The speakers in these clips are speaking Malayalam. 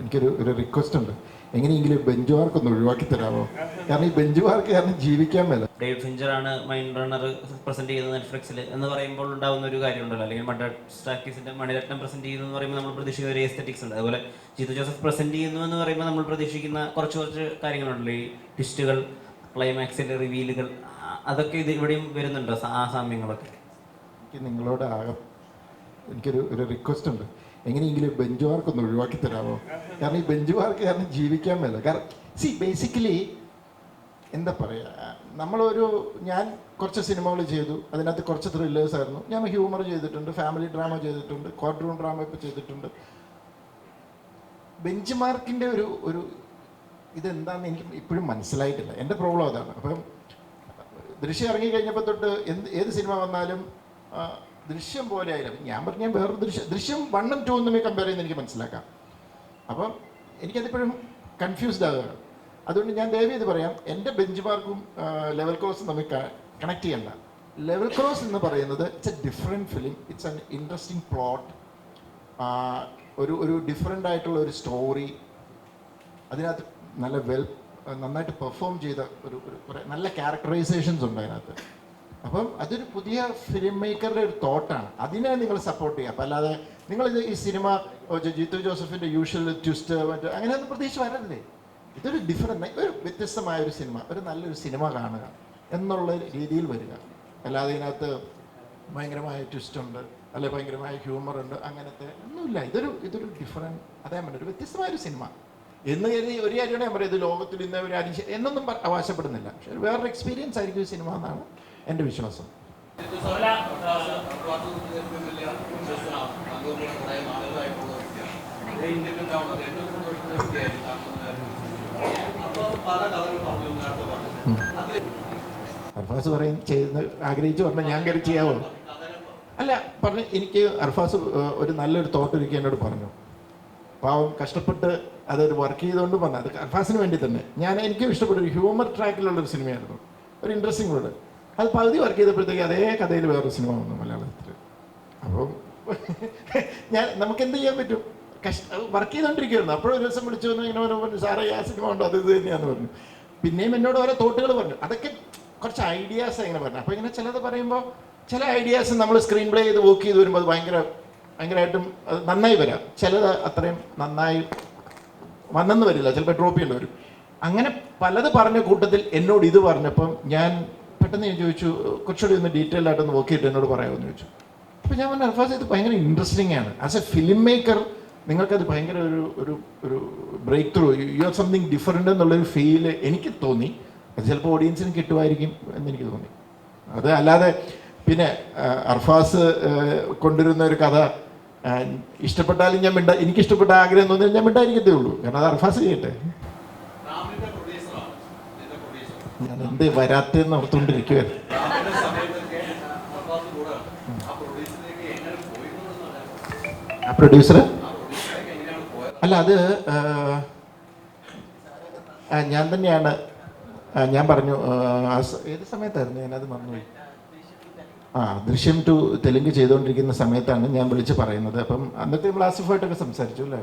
എനിക്കൊരു റിക്വസ്റ്റ് ഉണ്ട്. എങ്ങനെയെങ്കിലും ബെഞ്ച് മാർക്ക് ഒന്ന് ഒഴിവാക്കി തരാമോ? കാരണം ഈ ബെഞ്ച് മാർക്ക് കാരണം ജീവിക്കാൻ മേല. ഡേവിഡ് ഫിഞ്ചറാണ് മൈൻഡ് റണ്ണർ പ്രസന്റ് ചെയ്യുന്നത് നെറ്റ്ഫ്ലിക്സിൽ എന്ന് പറയുമ്പോൾ ഉണ്ടാകുന്ന ഒരു കാര്യമുണ്ടല്ലോ, അല്ലെങ്കിൽ സ്റ്റാക്കീസിന്റെ മണിരത്നം പ്രസന്റ് ചെയ്യുന്നു എന്ന് പറയുമ്പോൾ നമ്മൾ പ്രതീക്ഷിക്കുന്ന ഒരു എസ്തെറ്റിക്സ് ഉണ്ട്. അതുപോലെ ജിത്തു ജോസഫ് പ്രസന്റ് ചെയ്യുന്നു എന്ന് പറയുമ്പോൾ നമ്മൾ പ്രതീക്ഷിക്കുന്ന കുറച്ച് കാര്യങ്ങളുണ്ടല്ലോ, ഈ ട്വിസ്റ്റുകൾ, ക്ലൈമാക്സിന്റെ റിവീലുകൾ, അതൊക്കെ ഇത് ഇവിടെയും വരുന്നുണ്ടോ ആ സാമ്യങ്ങളൊക്കെ? നിങ്ങളോട് എനിക്കൊരു റിക്വസ്റ്റ് ഉണ്ട്. എങ്ങനെയെങ്കിലും ബെഞ്ച് മാർക്ക് ഒന്ന് ഒഴിവാക്കി തരാമോ? കാരണം ഈ ബെഞ്ച് മാർക്ക് കാരണം ജീവിക്കാൻ മേല. കാരണം ബേസിക്കലി എന്താ പറയുക, ഞാൻ കുറച്ച് സിനിമകൾ ചെയ്തു, അതിനകത്ത് കുറച്ച് ത്രില്ലേഴ്സ് ആയിരുന്നു. ഞാൻ ഹ്യൂമർ ചെയ്തിട്ടുണ്ട്, ഫാമിലി ഡ്രാമ ചെയ്തിട്ടുണ്ട്, കോർട്ട് റൂം ഡ്രാമ ഇപ്പോൾ ചെയ്തിട്ടുണ്ട്. ബെഞ്ച് മാർക്കിൻ്റെ ഒരു ഇതെന്താണെന്ന് എനിക്ക് ഇപ്പോഴും മനസ്സിലായിട്ടില്ല. എൻ്റെ പ്രോബ്ലം അതാണ്. അപ്പം ദൃശ്യം ഇറങ്ങിക്കഴിഞ്ഞപ്പോൾ തൊട്ട് ഏത് സിനിമ വന്നാലും ദൃശ്യം പോലെ ആയാലും ഞാൻ വേറൊരു ദൃശ്യം 1 ഉം 2 ഉം തമ്മിൽ കമ്പയർ ചെയ്യുന്ന എനിക്ക് മനസ്സിലാക്കാം. അപ്പം എനിക്കതിപ്പോഴും കൺഫ്യൂസ്ഡ് ആവുകയാണ്. അതുകൊണ്ട് ഞാൻ ദയവ് ചെയ്ത് പറയാം, എൻ്റെ ബെഞ്ച് മാർക്കും ലെവൽ ക്രോസും തമ്മിൽ കണക്ട് ചെയ്യണ്ട. ലെവൽ ക്രോസ് എന്ന് പറയുന്നത് it's A different film, it's an interesting plot, ഒരു ഡിഫറെൻ്റ് ആയിട്ടുള്ള ഒരു സ്റ്റോറി, അതിനകത്ത് നന്നായിട്ട് പെർഫോം ചെയ്ത കുറേ നല്ല ക്യാരക്ടറൈസേഷൻസ് ഉണ്ട് അതിനകത്ത്. അപ്പം അതൊരു പുതിയ ഫിലിം മേക്കറുടെ ഒരു തോട്ടാണ്. അതിനെ നിങ്ങൾ സപ്പോർട്ട് ചെയ്യുക. അപ്പം അല്ലാതെ നിങ്ങളിത് ഈ സിനിമ ജിത്തു ജോസഫിൻ്റെ യൂഷ്വൽ ട്വിസ്റ്റ് അങ്ങനെയൊന്നും പ്രതീക്ഷ വരല്ലേ. ഇതൊരു ഒരു വ്യത്യസ്തമായ ഒരു സിനിമ, ഒരു നല്ലൊരു സിനിമ കാണുക എന്നുള്ള രീതിയിൽ വരിക. അല്ലാതെ ഇതിനകത്ത് ഭയങ്കരമായ ട്വിസ്റ്റ് ഉണ്ട്, അല്ലെങ്കിൽ ഭയങ്കരമായ ഹ്യൂമർ ഉണ്ട്, അങ്ങനത്തെ ഒന്നുമില്ല. ഇതൊരു ഡിഫറെൻറ്റ്, ഒരു വ്യത്യസ്തമായൊരു സിനിമ എന്ന് കരുതി ഒരു കാര്യമാണ് ഞാൻ പറയുന്നത്. ലോകത്തിൽ ഇന്ന് ഒരു എന്നൊന്നും അവകാശപ്പെടുന്നില്ല, പക്ഷെ വേറൊരു എക്സ്പീരിയൻസ് ആയിരിക്കും ഈ സിനിമ എന്നാണ് എൻ്റെ വിശ്വാസം. അർഫാസ് ആഗ്രഹിച്ച് പറഞ്ഞാൽ ഞാൻ കയറി ചെയ്യാവോ? അല്ല പറഞ്ഞു, എനിക്ക് അർഫാസ് ഒരു നല്ലൊരു തോട്ട് ഒരിക്കൽ എന്നോട് പറഞ്ഞു. പാവം കഷ്ടപ്പെട്ട് അതൊരു വർക്ക് ചെയ്തുകൊണ്ട് പറഞ്ഞു. അത് അർഫാസിന് വേണ്ടി തന്നെ. എനിക്കും ഇഷ്ടപ്പെട്ട ഒരു ഹ്യൂമർ ട്രാക്കിലുള്ളൊരു സിനിമയായിരുന്നു, ഒരു ഇൻട്രസ്റ്റിംഗ് വേർഡ്. അത് പകുതി വർക്ക് ചെയ്തപ്പോഴത്തേക്ക് അതേ കഥയിൽ വേറൊരു സിനിമ വന്നു മലയാളത്തിൽ. അപ്പം നമുക്ക് എന്ത് ചെയ്യാൻ പറ്റും? വർക്ക് ചെയ്തുകൊണ്ടിരിക്കുകയായിരുന്നു. അപ്പോഴൊരു ദിവസം വിളിച്ചു വന്നു, ഇങ്ങനെ പറഞ്ഞു, സാറേ ആ സിനിമ ഉണ്ടോ, അത് ഇത് തന്നെയാന്ന് പറഞ്ഞു. പിന്നെയും എന്നോട് ഓരോ തോട്ടുകൾ പറഞ്ഞു. അതൊക്കെ കുറച്ച് ഐഡിയാസ് ഇങ്ങനെ പറഞ്ഞു. അപ്പോൾ ഇങ്ങനെ ചിലത് പറയുമ്പോൾ ചില ഐഡിയാസ് നമ്മൾ സ്ക്രീൻ പ്ലേ ചെയ്ത് വർക്ക് ചെയ്ത് വരുമ്പോൾ അത് ഭയങ്കരമായിട്ടും അത് നന്നായി വരാം. ചിലത് അത്രയും നന്നായി വന്നെന്ന് വരില്ല, ചിലപ്പോൾ ഡ്രോപ്പ് ചെയ്യേണ്ടി വരും. അങ്ങനെ പലത് പറഞ്ഞ കൂട്ടത്തിൽ എന്നോട് ഇത് പറഞ്ഞപ്പം ഞാൻ പെട്ടെന്ന് ചോദിച്ചു, കുറച്ചുകൂടി ഒന്ന് ഡീറ്റെയിൽ ആയിട്ടൊന്ന് വർക്ക് ചെയ്തിട്ട് എന്നോട് പറയാമെന്ന് ചോദിച്ചു. അപ്പോൾ ഞാൻ പറഞ്ഞു, അർഫാസ് ഇത് ഭയങ്കര ഇൻട്രസ്റ്റിംഗ് ആണ്. ആസ് എ ഫിലിം മേക്കർ നിങ്ങൾക്കത് ഭയങ്കര ഒരു break through, you are something different എന്നുള്ളൊരു ഫീല് എനിക്ക് തോന്നി. അത് ചിലപ്പോൾ ഓഡിയൻസിന് കിട്ടുമായിരിക്കും എന്നെനിക്ക് തോന്നി. അത് അല്ലാതെ പിന്നെ അർഫാസ് കൊണ്ടുവരുന്ന ഒരു കഥ ഇഷ്ടപ്പെട്ടാലും എനിക്കിഷ്ടപ്പെട്ട ആഗ്രഹം തോന്നിയാൽ ഞാൻ മിണ്ടായിരിക്കത്തേ ഉള്ളൂ. കാരണം അത് അർഫാസ് ചെയ്യട്ടെ. ഞാൻ എന്ത് വരാത്തെന്ന് ഓർത്തുകൊണ്ടിരിക്കുവായിരുന്നു. ആ പ്രൊഡ്യൂസർ അല്ല, അത് ഞാൻ തന്നെയാണ്. ഞാൻ പറഞ്ഞു, ഏത് സമയത്തായിരുന്നു ഞാനത് മറന്നുപോയി. ദൃശ്യം 2 തെലുങ്ക് ചെയ്തുകൊണ്ടിരിക്കുന്ന സമയത്താണ് ഞാൻ വിളിച്ച് പറയുന്നത്. അപ്പം അന്നത്തെ നമ്മൾ ആസിഫായിട്ടൊക്കെ സംസാരിച്ചു അല്ലേ?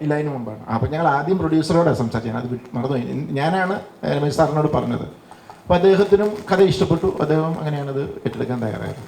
ഇല്ല, അതിന് മുമ്പാണ്. അപ്പം ഞങ്ങൾ ആദ്യം പ്രൊഡ്യൂസറോടെ സംസാരിച്ചു. അത് മറന്നുപോയി. ഞാനാണ് രമേശ് സാറിനോട് പറഞ്ഞത്. അപ്പോൾ അദ്ദേഹത്തിനും കഥ ഇഷ്ടപ്പെട്ടു. അദ്ദേഹം അങ്ങനെയാണത് ഏറ്റെടുക്കാൻ തയ്യാറായത്.